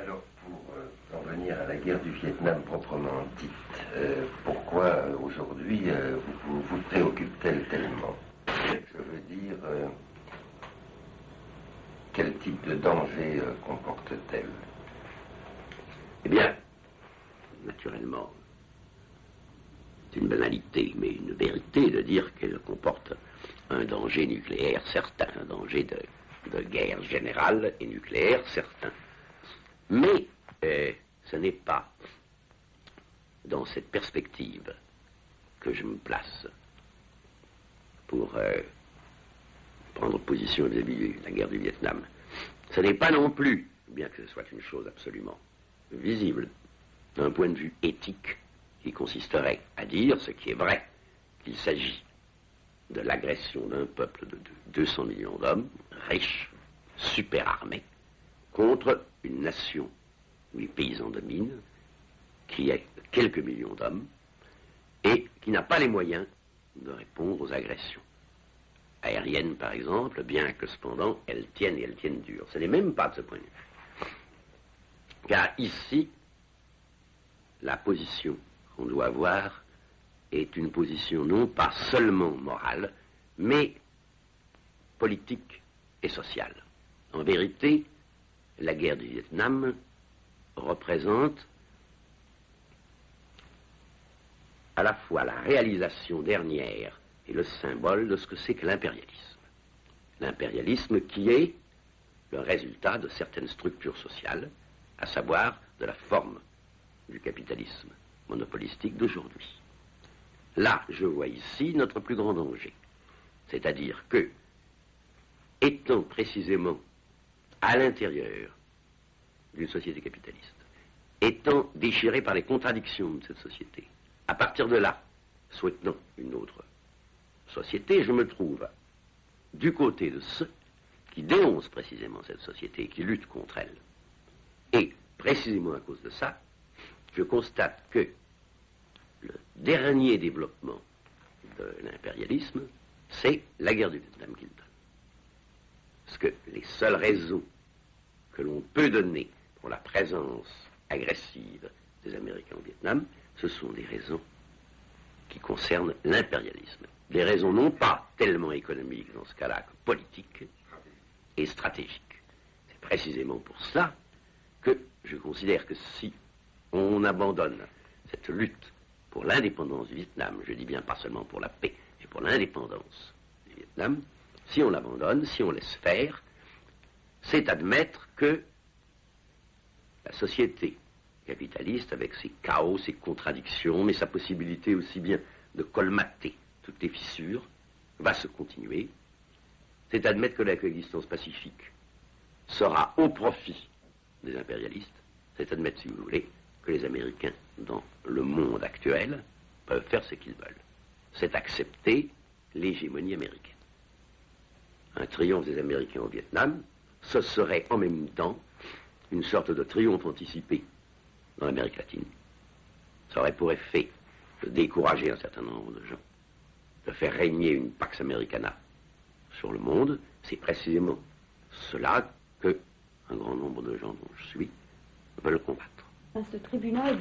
Alors, pour en venir à la guerre du Vietnam proprement dite, pourquoi aujourd'hui vous préoccupe-t-elle tellement? Je veux dire, quel type de danger comporte-t-elle? Eh bien, naturellement, c'est une banalité, mais une vérité de dire qu'elle comporte un danger nucléaire certain, un danger de guerre générale et nucléaire certain. Mais ce n'est pas dans cette perspective que je me place pour prendre position vis-à-vis de la guerre du Vietnam. Ce n'est pas non plus, bien que ce soit une chose absolument visible, d'un point de vue éthique, qui consisterait à dire ce qui est vrai, qu'il s'agit de l'agression d'un peuple de 200 millions d'hommes, riches, super armés, contre une nation où les paysans dominent, qui est quelques millions d'hommes, et qui n'a pas les moyens de répondre aux agressions aériennes, par exemple, bien que cependant elles tiennent et elles tiennent dur. Ce n'est même pas de ce point de vue. Car ici, la position qu'on doit avoir est une position non pas seulement morale, mais politique et sociale. En vérité, la guerre du Vietnam représente à la fois la réalisation dernière et le symbole de ce que c'est que l'impérialisme. L'impérialisme qui est le résultat de certaines structures sociales, à savoir de la forme du capitalisme monopolistique d'aujourd'hui. Là, je vois ici notre plus grand danger. C'est-à-dire que, étant précisément à l'intérieur d'une société capitaliste, étant déchiré par les contradictions de cette société, à partir de là, souhaitant une autre société, je me trouve du côté de ceux qui dénoncent précisément cette société et qui luttent contre elle. Et précisément à cause de ça, je constate que le dernier développement de l'impérialisme, c'est la guerre du Vietnam qu'il donne. Parce que les seules raisons que l'on peut donner pour la présence agressive des Américains au Vietnam, ce sont des raisons qui concernent l'impérialisme. Des raisons non pas tellement économiques dans ce cas-là que politiques et stratégiques. C'est précisément pour cela que je considère que si on abandonne cette lutte pour l'indépendance du Vietnam, je dis bien pas seulement pour la paix, mais pour l'indépendance du Vietnam, si on l'abandonne, si on laisse faire, c'est admettre que la société capitaliste, avec ses chaos, ses contradictions, mais sa possibilité aussi bien de colmater toutes les fissures, va se continuer. C'est admettre que la coexistence pacifique sera au profit des impérialistes. C'est admettre, si vous voulez, que les Américains, dans le monde actuel, peuvent faire ce qu'ils veulent. C'est accepter l'hégémonie américaine. Un triomphe des Américains au Vietnam, ce serait en même temps une sorte de triomphe anticipé dans l'Amérique latine. Ça aurait pour effet de décourager un certain nombre de gens, de faire régner une Pax Americana sur le monde. C'est précisément cela que un grand nombre de gens dont je suis veulent combattre. Ce tribunal